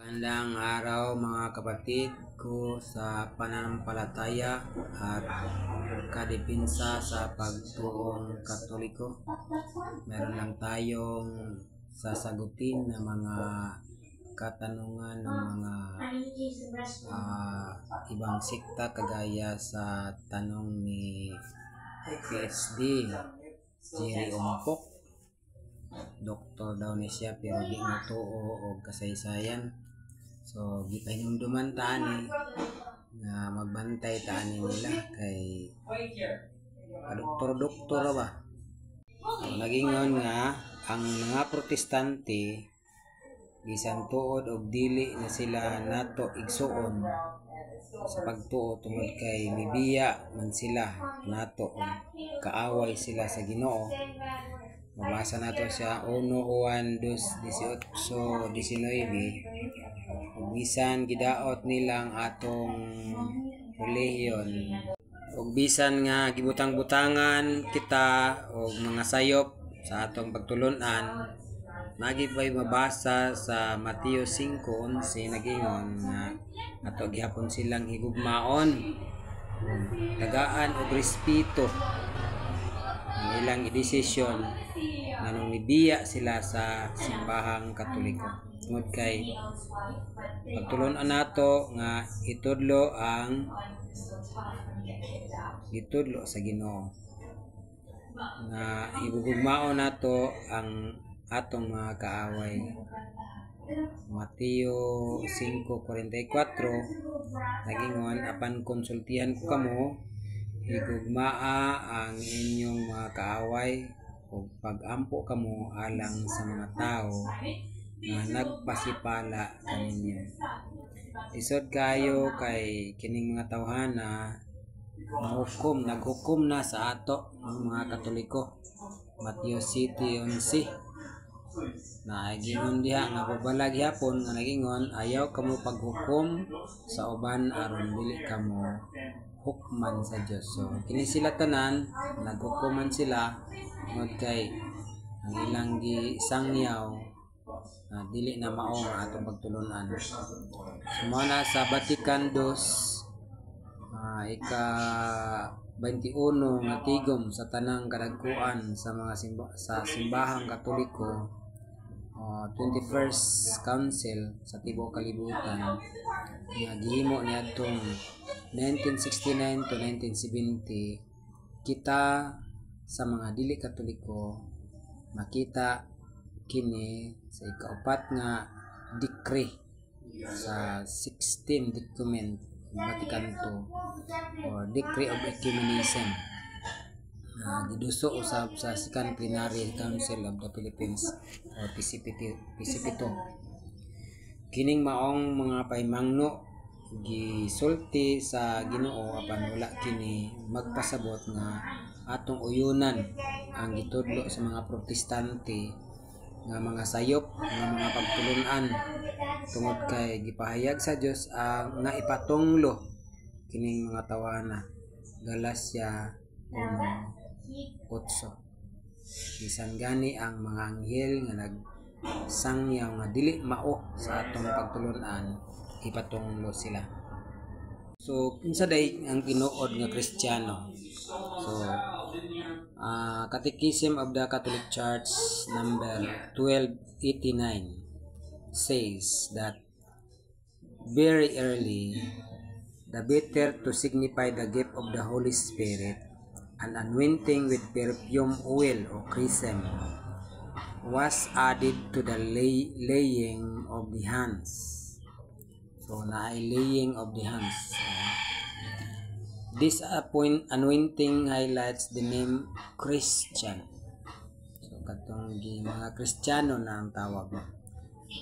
Magandang araw mga kapatid ko sa pananampalataya at kadipinsa sa pagtuong Katoliko. Meron lang tayong sasagutin na mga katanungan ng mga ibang sikta, kagaya sa tanong ni PhD Jerry Ompok. Doktor daw ni siya pero di mo tuo o kasaysayan. So gipahinumduman taani na magbantay taani nila kay doktor ba. So, nagingon nga ang mga protestante bisan tuod og dili na sila nato igsuon sa pagtuo tungod kay mibiya man sila nato og kaaway sila sa Ginoo. Mabasa nato sa 1 Juan 2:18-19. Ug bisan gidaot nilang atong relihiyon, ug bisan nga gibutang-butangan kita og mga sayop sa atong pagtulon-an, nagibay mabasa sa Mateo 5:11 nagingon nga ato gihapon silang higugmaon, tagaan og respeto ang ilang desisyon nganong mibiya sila sa simbahang Katoliko. Tungod kay pagtulon-an nato nga itudlo sa Ginoo, nga ibugugmaon nato ang atong mga kaaway. Mateo 5:44 nagingon, apan konsultihan ko kamo, higugmaa ang inyong mga kaaway o pag-ampo kamo alang sa mga tao nga nagpasipala kaninyo. Isod kayo kay kining mga tawhana naghukom na sa ato ang mga Katoliko. Mateo 7:11 na gingon diha nga babalag yapon nga nagingon, ayaw kamo paghukom sa uban aron dili kamo hukman sa Dios. So kini sila tanan naghukuman sila tungod kay ang ilang gisangyaw dili na mao nga atong pagtulon-an. Sumana sa Vatican II ika-21 nga tigom sa tanang kadagkuan sa mga simbahang Katoliko, 21st Council sa tibuok kalibutan nga gihimo niadtong 1969 to 1970, kita sa mga dili Katoliko makita kini sa ikaupat nga decree sa 16 document Vatican II or Decree of Ecumenism, giduso usab sa Second Plenary Council of the Philippines o PCP2. Kining maong mga pahimangno gisulti sa Ginoo apan wala kini magpasabot nga atong uyunan ang gitudlo sa mga protestante nga mga sayop nga mga pagtulon-an, tungod kay gipahayag sa Dios ang nga ipatunglo kining mga tawana. Galacia 1:8. Bisan gani ang mga anghel nga nagsangyaw nga dili mao sa atong pagtulon-an, ipatunglo sila. So kinsa day ang tinuod nga Kristiyano? So Catechism of the Catholic Church number 1289 says that very early, the better to signify the gift of the Holy Spirit, an anointing with perfume oil or chrism was added to the laying of the hands. So laying of the hands. This anointing highlights the name Christian. So katong mga Kristiyano na ang tawag,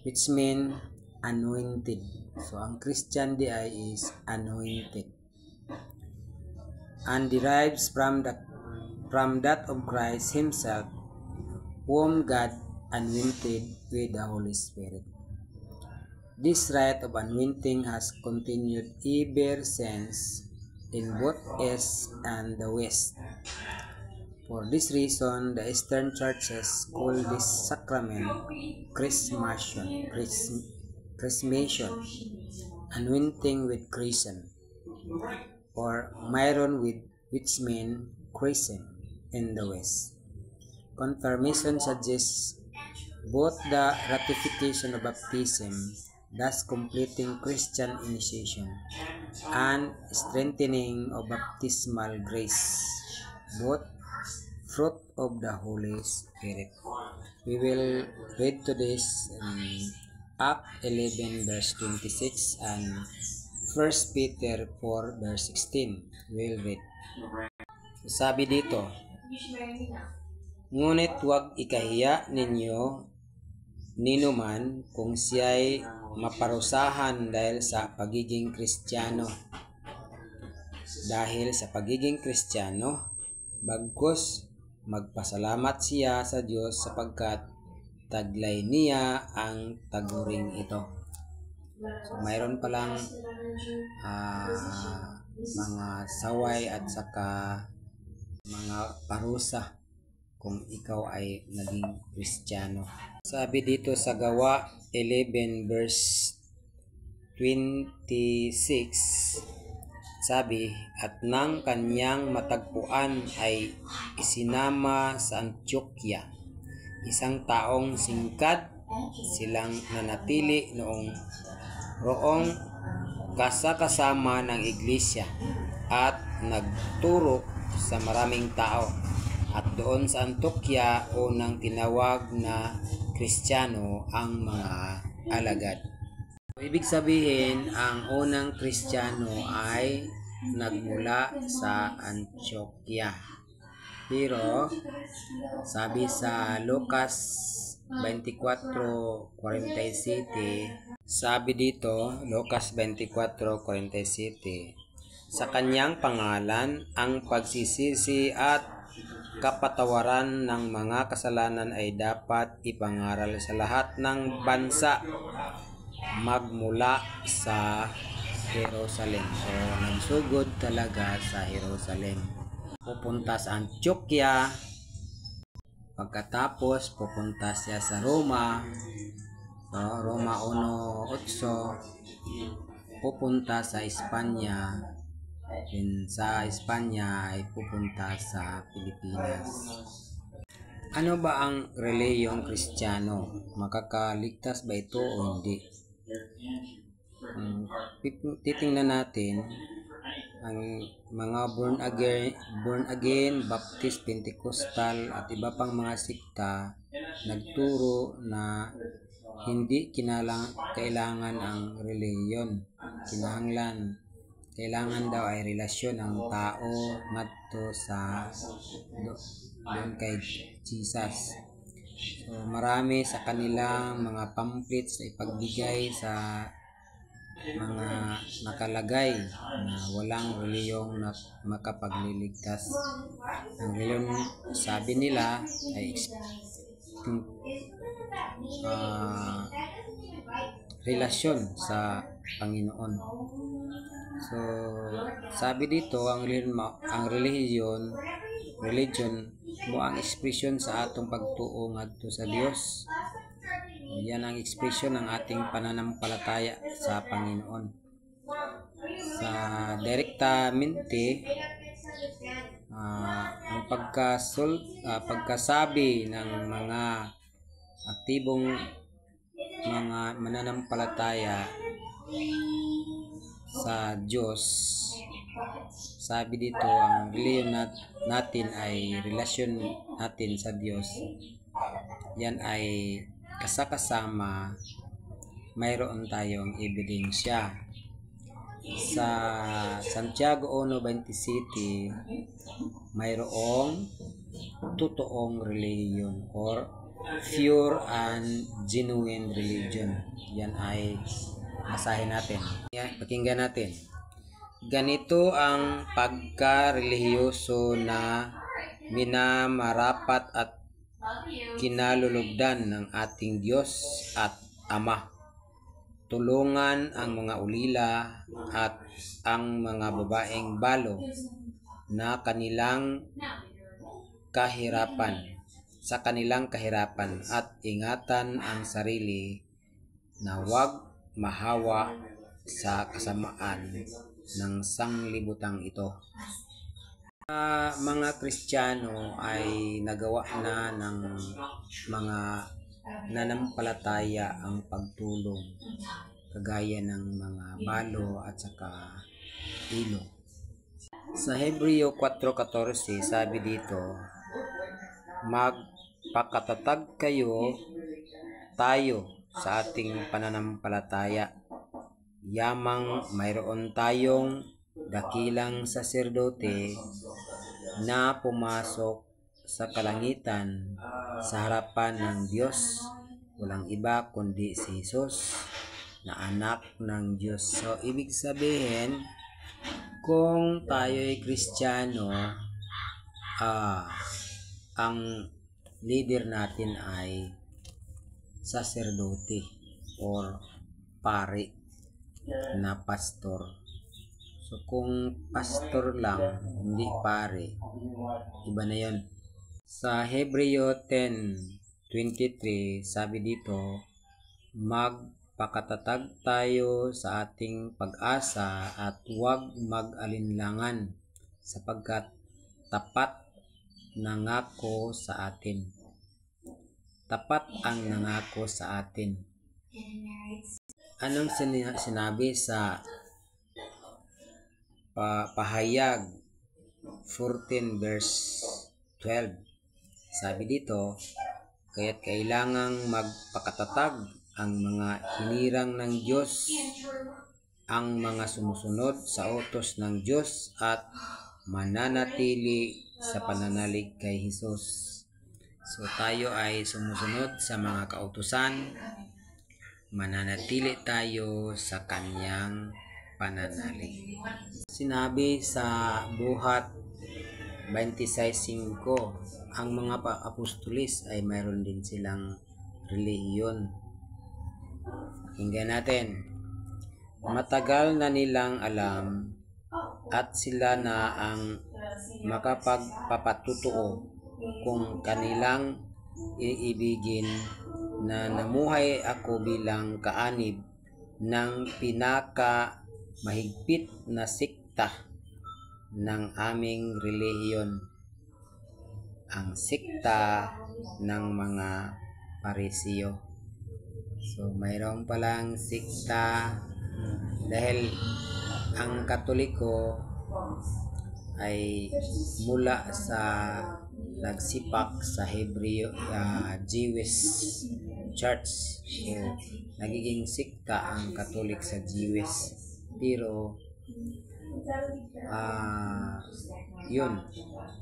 which mean anointed. So ang Christian di ay is anointed and derives from that of Christ himself, whom God anointed with the Holy Spirit. This rite of anointing has continued ever since in both East and the West. For this reason, the Eastern churches call this sacrament Chrismation, chrismation, anointing with chrism, or myron with which means chrism in the West. Confirmation suggests both the ratification of baptism, thus completing Christian initiation, and strengthening of baptismal grace, both fruit of the Holy Spirit. We will read to this in Act 11 verse 26 and 1 Peter 4 verse 16. We'll read. Sabi dito, ngunit huwag ikahiya ninyo ninuman kung siya'y maparusahan dahil sa pagiging Kristiyano. Dahil sa pagiging Kristiyano, bagkus magpasalamat siya sa Diyos sapagkat taglay niya ang taguring ito. So, mayroon palang mga saway at saka mga parusa kung ikaw ay naging Kristiyano. Sabi dito sa Gawa 11 verse 26, sabi, at nang kanyang matagpuan ay isinama sa Antioquia isang taong singkad silang nanatili roong kasama ng iglesia at nagturo sa maraming tao. At doon sa Antioquia, unang tinawag na Kristiyano ang mga alagad. Ibig sabihin, ang unang Kristiyano ay nagmula sa Antioquia. Pero, sabi sa Lucas 24:47, sabi dito, Lucas 24:47, sa kanyang pangalan, ang pagsisisi at kapatawaran ng mga kasalanan ay dapat ipangaral sa lahat ng bansa magmula sa Jerusalem. So, nagsugod talaga sa Jerusalem. Pupunta sa Antioquia, pagkatapos pupunta siya sa Roma. So, Roma 1:8, pupunta sa Espanya. Din sa Espanya ay pupunta sa Pilipinas. Ano ba ang reliyong Kristiyano? Makakaligtas ba ito o hindi? Titingnan natin ang mga born again, Baptist, Pentecostal at iba pang mga sikta nagturo na hindi kailangan ang reliyon. Kailangan daw ay relasyon ng tao ngadto sa doon kay Jesus. So, marami sa kanilang mga pamphlets na ipagbigay sa mga nakalagay na walang reliyong na makapagliligtas. Ang reliyon, sabi nila, ay relasyon sa Panginoon. So, sabi dito, ang religion mo ang ekspresyon sa atong pagtuo ngadto sa Dios. Yan ang ekspresyon ng ating pananampalataya sa Panginoon. Sa direktamente, ang pagkasabi ng mga aktibong mga mananampalataya sa Diyos, sabi dito, ang reliyon natin ay relasyon natin sa Diyos. Yan ay kasama mayroon tayong ebidensya. Sa Santiago 1:27, mayroong totoong reliyon or pure and genuine religion. Yan ay basahin natin. Pakinggan natin. Ganito ang pagka-relihiyoso na minamarapat at kinalulugdan ng ating Diyos at Ama. Tulungan ang mga ulila at ang mga babaeng balo na sa kanilang kahirapan at ingatan ang sarili na huwag mahawa sa kasamaan ng sanglibutang ito. Mga Kristiyano ay nagawa na ng mga nanampalataya ang pagtulong kagaya ng mga balo at saka ilog. Sa Hebreo 4:14 sabi dito, magpakatatag tayo sa ating pananampalataya. Yamang mayroon tayong dakilang saserdote na pumasok sa kalangitan sa harapan ng Diyos, walang iba kundi si Jesus na anak ng Diyos. So, ibig sabihin, kung tayo'y Kristiyano, ang leader natin ay saserdote or pari na pastor. So, kung pastor lang, hindi pare, iba na yun. Sa Hebreo 10:23, sabi dito, magpakatatag tayo sa ating pag-asa at huwag mag-alinlangan sapagkat tapat nangako sa atin. Tapat ang nangako sa atin. Anong sinabi sa Pahayag 14 verse 12? Sabi dito, kaya't kailangang magpakatatag ang mga hinirang ng Diyos, ang mga sumusunod sa utos ng Diyos at mananatili sa pananalig kay Jesus. So tayo ay sumusunod sa mga kautusan, mananatili tayo sa kanyang pananalig. Sinabi sa Buhat 26:5, ang mga apostolis ay mayroon din silang relihiyon. Pakinggan natin. Matagal na nilang alam at sila na ang makapagpapatutuo kung kanilang iibigin na namuhay ako bilang kaanib ng pinaka mahigpit na sikta ng aming relihiyon, ang sikta ng mga Parisiyo. So mayroon palang sikta dahil ang Katoliko ay mula sa nagsipak sa Hebreo Jewish Church. So nagiging sikta ang Katolik sa Jewish. Pero yun,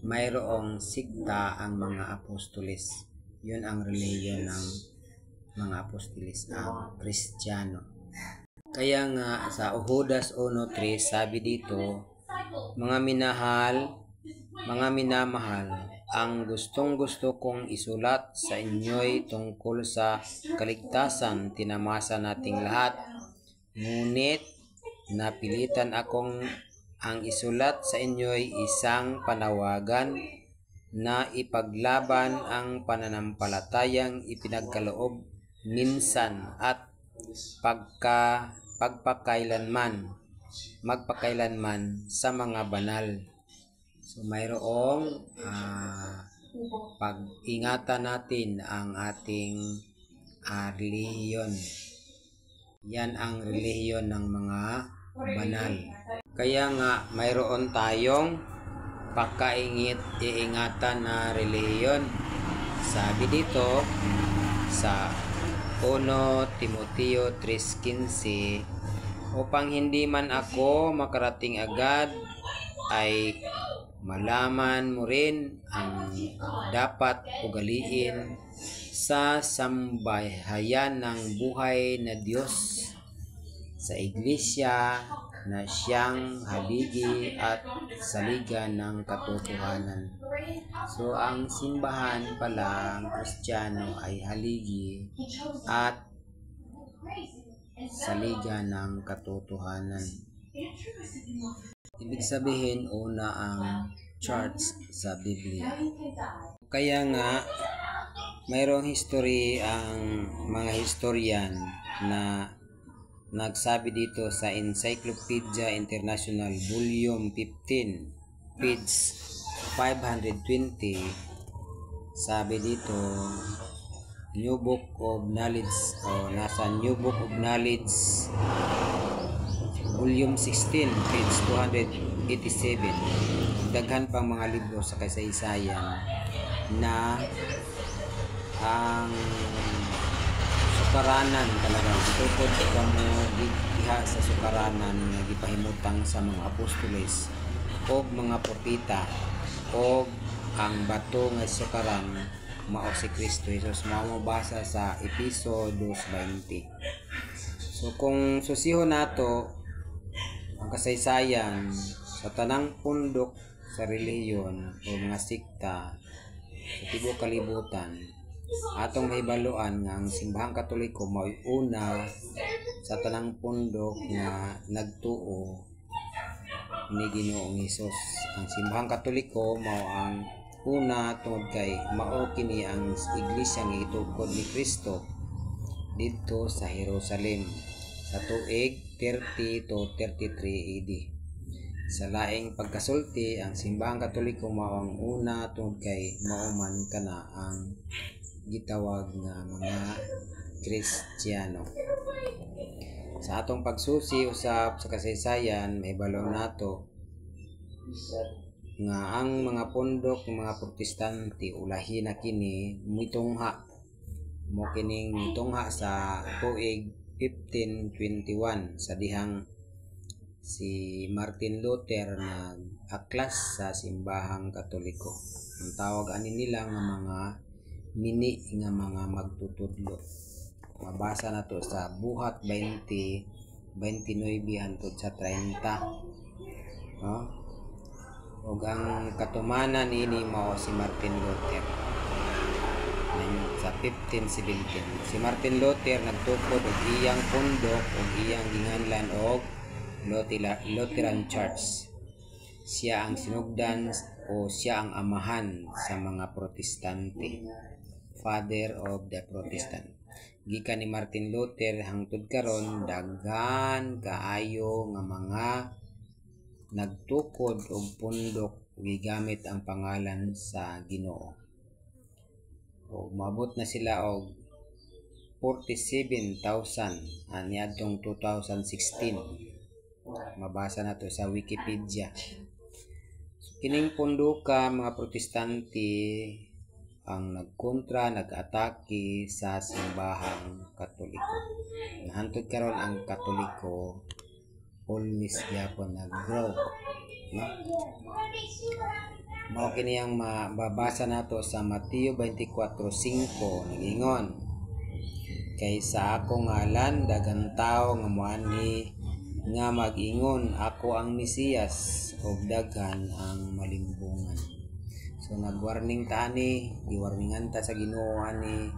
mayroong sikta ang mga apostolis. Yun ang relihiyon ng mga apostolis, ang Kristiyano. Kaya nga sa Judas 1:3 sabi dito, mga minamahal, ang gustong-gusto kong isulat sa inyo'y tungkol sa kaligtasan tinamasa nating lahat. Ngunit napilitan akong ang isulat sa inyo'y isang panawagan na ipaglaban ang pananampalatayang ipinagkaloob minsan at magpakailanman sa mga banal. So mayroong pag-ingatan natin ang ating relihiyon. Yan ang relihiyon ng mga banal. Kaya nga mayroon tayong pagkaingatan na relihiyon. Sabi dito sa 1 Timoteo 3:15, upang hindi man ako makarating agad ay malaman mo rin ang dapat ugaliin sa sambahayan ng buhay na Diyos sa iglesia na siyang haligi at saligan ng katotohanan. So ang simbahan pala, ang Kristiyano ay haligi at saligan ng katotohanan. Ibig sabihin, una ang church sa Biblia. Kaya nga mayroong history ang mga historian na nagsabi dito sa Encyclopedia International Volume 15 page 520. Sabi dito, New Book of Knowledge, o nasa New Book of Knowledge Volume 16 page 287. Daghan pang mga libro sa kasaysayan na ang sukaranan talaga tukod kamo diha sa sukaranan nga gipahimutang sa mga apostoles o mga propeta o ang bato nga sukaran mao si Kristo Jesus. Mao basa sa Efeso 2:20. So kung susihon nato ang kasaysayan sa tanang pundok sa relihiyon o mga sikta sa tibuok kalibutan, atong mahibaluan nga ang simbahang Katoliko mao'y una sa tanang pundok nga nagtuo ni Ginoong Hesus. Ang simbahang Katoliko mao ang una tungod kay mao kini ang iglesia nga gitukod ni Kristo didto sa Jerusalem sa tuig 30 to 33 AD. Sa laing pagkasulti, ang simbahang Katoliko mao ang una tungod kay mao man kana ang gitawag nga mga Kristiyano. Sa atong pagsusi usab sa kasaysayan, mahibalo nato nga ang mga pundok ng mga Protestante ulahi na kini mitungha mo kining mitungha sa tuig 1521 sa dihang si Martin Luther nag-aklas sa simbahang Katoliko. Ang tawag ani nila nga mga mini nga mga magtutudlo. Mabasa na to sa Buhat 20:29 hangtod sa 30. No? Ug ang katumanan ini mao si Martin Luther. Sa 1517 si Martin Luther nagtukod og iyang pundok ug iyang ginganlan og Lutheran Church. Siya ang sinugdan o siya ang amahan sa mga Protestante, Father of the Protestant. Gikan ni Martin Luther hangtod karon daghan kaayo nga mga nagtukod og pundok gigamit ang pangalan sa Ginoo. O maabot na sila og 47,000 niadtong 2016. Mabasa na to sa Wikipedia. So, kining punduka mga Protestante ang nagkontra, nag-atake sa simbahang Katoliko. Hantod karon ang Katoliko always gyapon nag-grow. No? Mao kini ang mababasa nato sa Mateo 24:5 nagingon, kay sa ako ngalan daghang tawo nga moani nga mag-ingon ako ang Mesiyas ug daghan ang malimbungan. So nagwarning ta ani, giwarningan ta sa Ginoo ani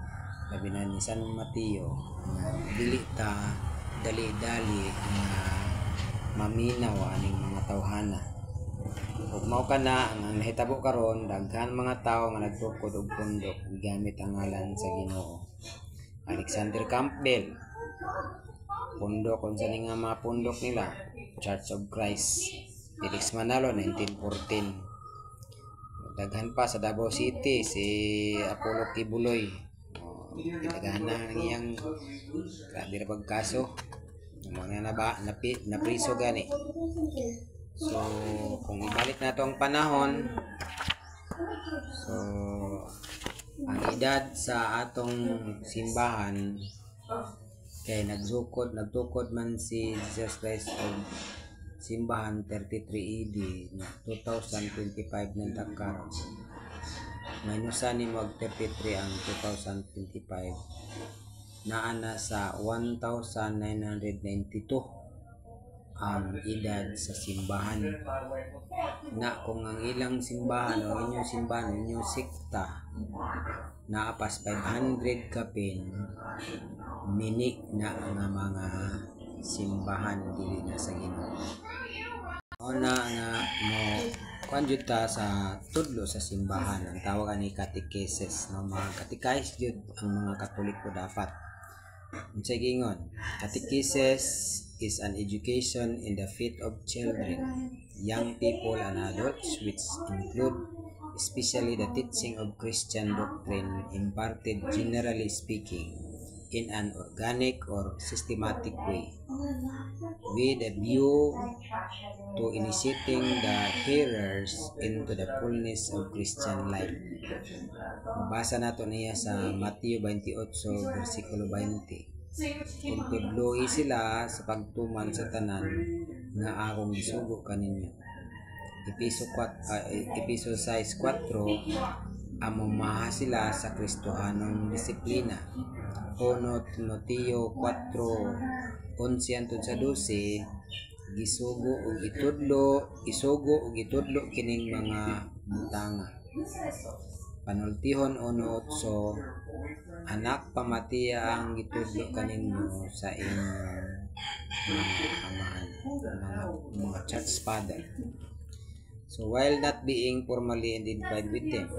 labi na ni San Mateo nga dili ta dali-dali nga maminaw aning mga tawhana. Ug mao kana ang nahitabo karon daghan mga tawo nga nagtukod og pundok gamit ang ngalan sa Ginoo. Alexander Campbell pundok unsa ni nga mga pundok nila, Church of Christ. Felix Manalo 1914. Daghan pa sa Davao City si Apollo Kibuloy. Daghan na ang iyang grabe ra pagkaso. Mo na ba na priso gani. So kung ibalik nato ang panahon, so ang edad sa atong simbahan kay nagtukod man si Jesus Christ og simbahan 33 AD 2025 ng takar. Minusan ni mag 33 ang 2025. Naana sa 1992 ang edad sa simbahan. Na kung ang ilang simbahan o inyong simbahan, inyong sikta naapas 500 kapin minik na ang mga simbahan dili na sa Ginoo. Una nga mo kanjuta sa tudlo sa simbahan ang tawag ani catechesis, no? Mga catechize jud ang mga Katoliko dapat Unsay gingon? Catechesis is an education in the faith of children, young people and adults, which include especially the teaching of Christian doctrine imparted, generally speaking, in an organic or systematic way, with a view to initiating the hearers into the fullness of Christian life. Mabasa nato niya sa Mateo 28 versikulo 20. Kung piblohi sila sa pagtuman sa tanan nga akong gisugo kaninyo. Episo 6:4 amamaha sila sa Kristohanong disiplina. 1 Timoteo 4:11-12 isugo ug itudlo kining mga butanga. Panultihon 1:8 anak pamatiya ang gitudlo kaninyo sa inyong mga amahan, mga church father. So while not being formally identified with them,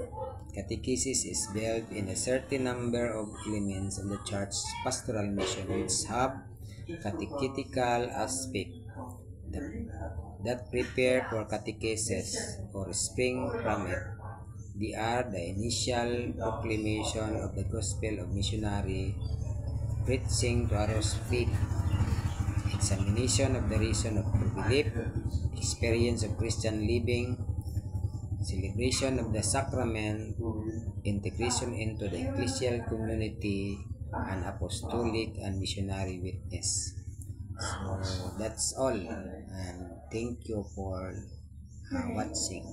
catechesis is built in a certain number of elements of the church pastoral mission which have catechetical aspect that prepare for catechesis or spring from it. They are the initial proclamation of the gospel of missionary preaching to others faith, examination of the reason of belief, experience of Christian living, celebration of the sacrament, integration into the ecclesial community, and apostolic and missionary witness. So that's all, and thank you for watching.